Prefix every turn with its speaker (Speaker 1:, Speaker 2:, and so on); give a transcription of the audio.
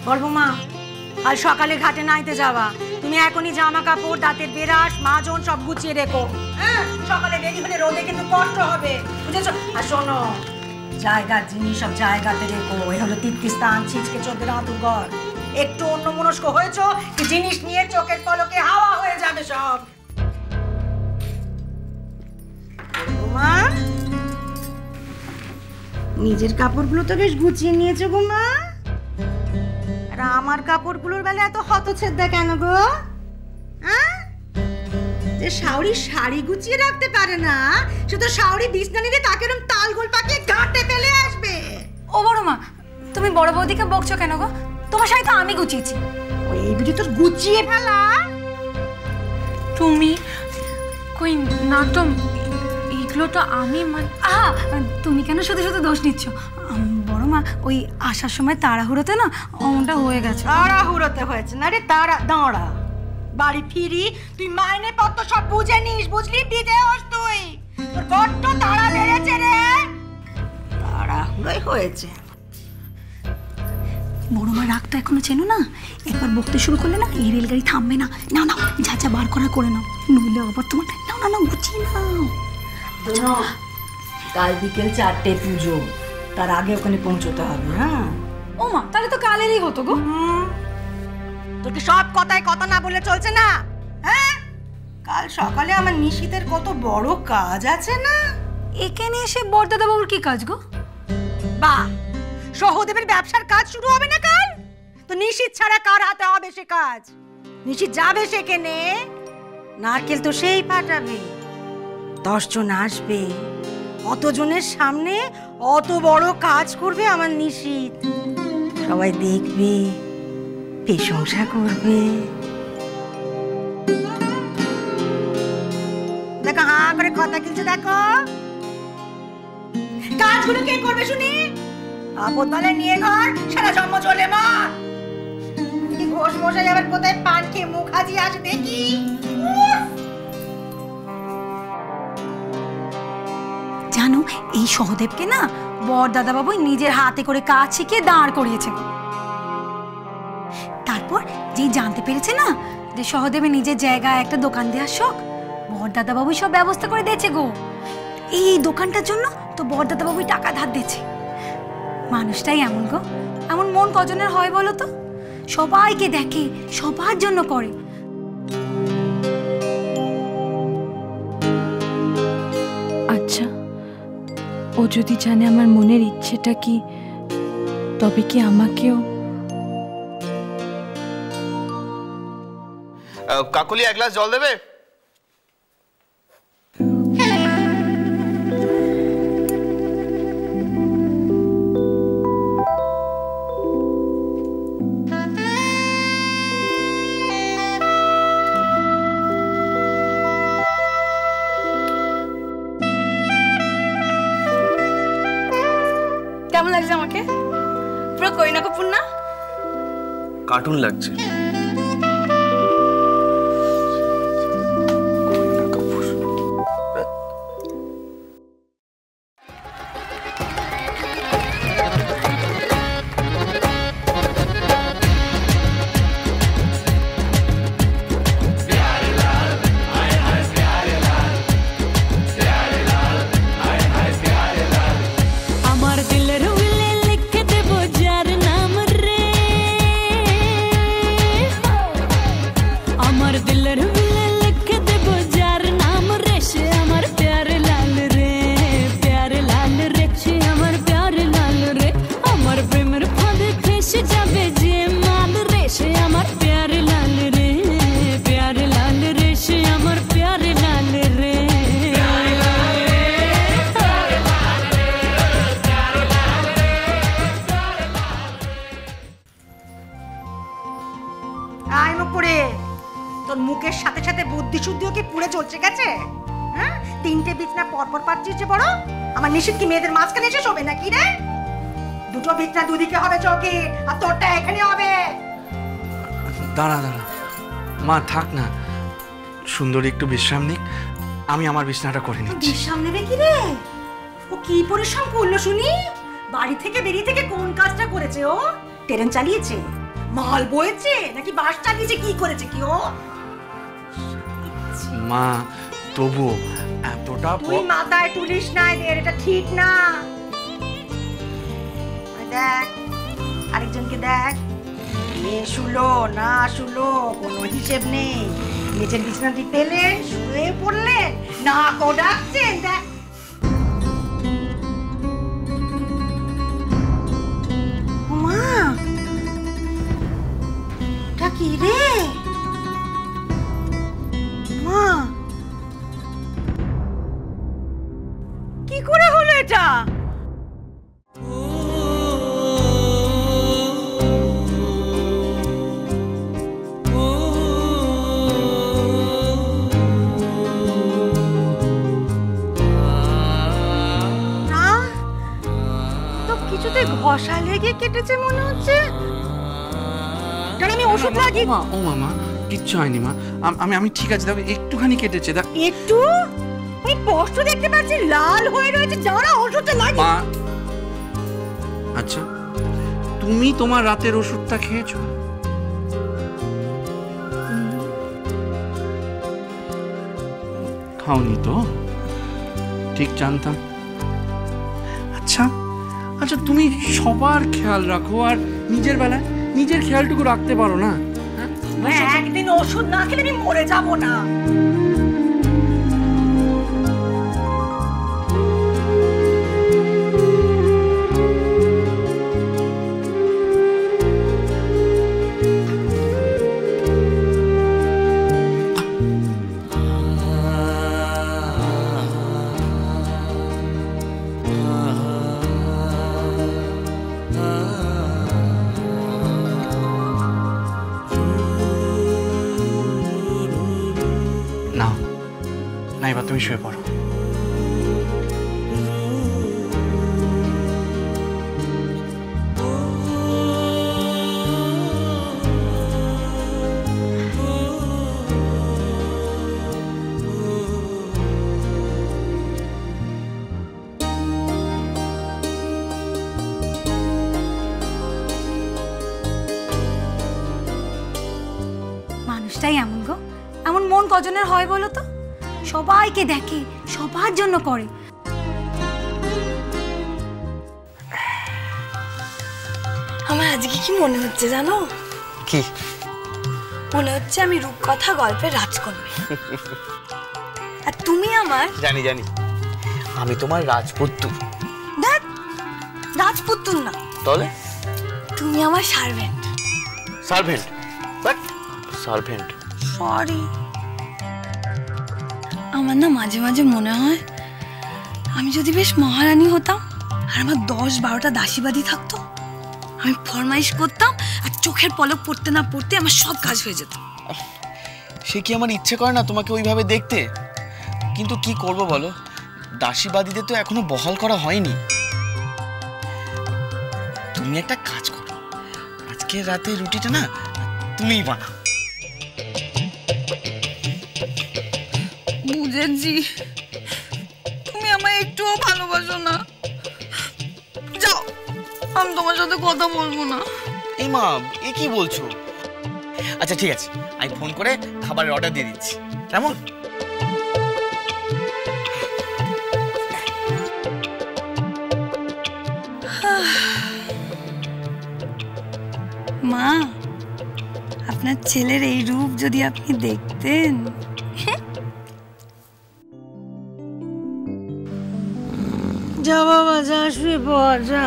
Speaker 1: বলবো মা, কাল সকালে ঘাটে নাইতে যাওয়া, তুমি এখনই জামা কাপড়, দাঁতের ব্রাশ, মাজন সব গুছিয়ে রেখো। হ্যাঁ, সকালে দেরি হলে রোদে কিন্তু কষ্ট হবে, বুঝেছো? আর শোনো, জায়গার জিনিস সব জায়গাতে রেখো। এই হলো তীর্থস্থান, ছিচকে চোখের আতুঘর। একটু অন্যমনস্ক হয়েছো কি জিনিস নিয়ে চোখের পলকে হাওয়া হয়ে যাবে সব। মা, নিজের কাপড়গুলো তো বেশ গুছিয়ে নিয়েছো গো মা, আর আমার কাপড়গুলোর বেলা এত হতছেদ্দা কেন গো? হ্যাঁ, যে শাওরি শাড়ি গুছিয়ে রাখতে পারে না, সে তো শাওরি বিছনা নিলে তাকে এরকম তালগোল পাকিয়ে গাঁটে ফেলে আসবে।
Speaker 2: ও বড় মা, তুমি বড় বৌদিকে বকছো কেন গো? তোমার শাড়ি তো আমি গুছিয়েছি।
Speaker 1: ওই বুঝি তোর গুছিয়ে ফেলা?
Speaker 2: তুমি কই না তো, এইগুলো তো আমি তুমি কেন শুধু শুধু দোষ নিচ্ছ? বড় মা, ওই আসার সময় তাড়াহুড়োতে না অমনটা হয়ে গেছে।
Speaker 1: তাড়াহুড়োতে হয়েছে না রে? দাঁড়া, বাড়ি ফিরি তুই মাইনে পত্র সব বুঝে নিস, বুঝলি? দিতে হোস তুই, তোর বড্ড তাড়া বেড়েছে রে। তাড়াহুড়োই হয়েছে।
Speaker 2: বড় মা, রাগ তো এখনো চেনো না? একবার বকতে শুরু করলে না এই রেলগাড়ি থামবে না। না না, যা যা বার করা করে নাও, নইলে আবার তোমার। না না, গুছিয়ে নাও।
Speaker 1: কাল বিকেল 4টে পুজো, তার আগে ওখানে পৌঁছতে হবে। হ্যাঁ।
Speaker 2: ও মা, তাহলে তো কালেরই হতো গো।
Speaker 1: তোর কি সব কথায় কথা না বলে চলছে না? হ্যাঁ, কাল সকালে আমার নিশিতের কত বড় কাজ আছে না?
Speaker 2: এখানে এসে বড়দাদা বাবুর কি কাজ গো?
Speaker 1: বাহ, সহদেবের ব্যবসার কাজ শুরু হবে না কাল? তো নিশিত ছাড়া কার হাতে হবে সে কাজ? নিশিত যাবে সেখানে, নারকেল তো সেই ফাটাবে, 10 জন আসবে, অতজনের সামনে অত বড় কাজ করবে আমার নিশিত। সবাই দেখবে, প্রশংসা করবে। দেখো, হাঁ করে কথা কিনছে, দেখো। কাজগুলো কে করবে শুনি? আপদ বালায় নিয়ে ঘর সারা জন্ম চলে মা। ঘোষ মশাই আবার কোথায় পান খেয়ে মুখ হাজিয়ে আসে দেখি।
Speaker 2: জানো, এই সহদেবকে না বড়দাদা বাবু নিজের হাতে করে কাজ শিখিয়ে দাঁড় করিয়েছে। তারপর যেই জানতে পেরেছে না যে সহদেবের নিজের জায়গায় একটা দোকান দেওয়ার শখ, বড়দাদা বাবুই সব ব্যবস্থা করে দিয়েছে গো। এই দোকানটার জন্য তো বড়দাদা বাবুই টাকা ধার দিয়েছে। মানুষটাই এমন গো, এমন মন কজনের হয় বলো তো? সবাইকে দেখে, সবার জন্য করে।
Speaker 3: আচ্ছা, ও যদি জানে আমার মনের ইচ্ছেটা কি, তবে কি আমাকেও?
Speaker 4: কাকুলি, এক গ্লাস জল দেবে?
Speaker 2: কেমন লাগছে আমাকে? পুরো করিনা কাপুর না?
Speaker 4: কার্টুন লাগছে।
Speaker 1: তোর মুখের সাথে সাথে বুদ্ধি শুদ্ধিও কি পুড়ে চলছে গেছে? হ্যাঁ, 3টে বিছনা পরপর পাচ্ছিস যে বড়। আমার নিশিত কি মেয়েদের মাঝখানে এসে শোবে নাকি রে? 2টো বিছনা দুদিকে হবে চৌকি, আর তোরটা এখানে হবে।
Speaker 5: দাঁড়া, মা থাক না, সুন্দরী একটু বিশ্রাম নিক, আমি আমার বিছনাটা করে নিচ্ছি।
Speaker 1: বিশ্রাম নেবে কি রে? ও কি পরিশ্রম করলো শুনি? বাড়ি থেকে বেরিয়ে থেকে কোন কাজটা করেছে ও? ট্রেন চালিয়েছে, মাল বয়েছে নাকি বাস চালিয়েছে, কি করেছে কি ও?
Speaker 5: মা তবু এতটা
Speaker 1: তুই মাথায় তুলিস না এদের, এটা ঠিক না। দেখ আরেকজনকে দেখ, এ শুলো না শুলো কোনো হিসেব নেই। নিচের বিছানাটি পেলেন, শুয়ে পড়লেন, না কো ডাকছেন। দেখ মা, এটা কি রে মা? কি করে হলো এটা? ঘষা লেগে কেটেছে মনে হচ্ছে। আমি ওষুধ লাগিয়ে।
Speaker 5: ও মামা কিচ্ছু হয়নি মা, আমি ঠিক আছে। দেখো একটুখানি কেটেছে। দেখ
Speaker 1: একটু, আমি স্পষ্ট দেখতে পাচ্ছি লাল হয়ে রয়েছে। যারা ওষুধটা লাগিয়ে।
Speaker 5: মা আচ্ছা, তুমি তোমার রাতের ওষুধটা খেয়েছো? খাওনি তো? ঠিক জানতাম। আচ্ছা আচ্ছা, তুমি সবার খেয়াল রাখো আর নিজের বেলায় নিজের খেয়ালটুকু রাখতে পারো না?
Speaker 1: একদিন ওষুধ না খেলে আমি মরে যাব না।
Speaker 5: না, এবার তুমি শুয়ে পড়ো।
Speaker 2: মানুষটাই এমন গো, এমন মন কজনের হয় বলো তো? সবাইকে দেখে, সবার জন্য করে।
Speaker 6: আমার আজকে কি মনে হচ্ছে জানো?
Speaker 4: কি
Speaker 6: মনে হচ্ছে আমি রূপকথা গল্পের রাজকন্যা, আর তুমি আমার।
Speaker 4: জানি জানি, আমি তোমার রাজপুত্র।
Speaker 6: দেখ, রাজপুত্র না,
Speaker 4: তাহলে
Speaker 6: তুমি আমার servant.
Speaker 4: Servant? But servant,
Speaker 6: sorry. আমার না মাঝে মাঝে মনে হয় আমি যদি বেশ মহারানী হতাম আর আমার 10-12টা দাসীবাদী থাকতো, আমি ফরমাইশ করতাম আর চোখের পলক পড়তে না পড়তে আমার সব কাজ হয়ে যেত।
Speaker 4: সে কি আমার ইচ্ছে করে না তোমাকে ওইভাবে দেখতে? কিন্তু কি করব বলো, দাসীবাদীদের তো এখনো বহাল করা হয়নি। তুমি একটা কাজ করো, আজকে রাতে রুটিটা না তুমিই বানাও।
Speaker 6: বুঝেছি, তুমি আমায় একটুও ভালোবাসো না। যাও, আমি তোমার সাথে কথা বলবো না।
Speaker 4: এই মা, এ কি বলছো? আচ্ছা ঠিক আছে, আমি ফোন করে খাবারের অর্ডার দিয়ে দিচ্ছি, কেমন?
Speaker 6: মা, আপনার ছেলের এই রূপ যদি আপনি দেখতেন।
Speaker 1: যা বাবা যা, শুয়ে পড় যা।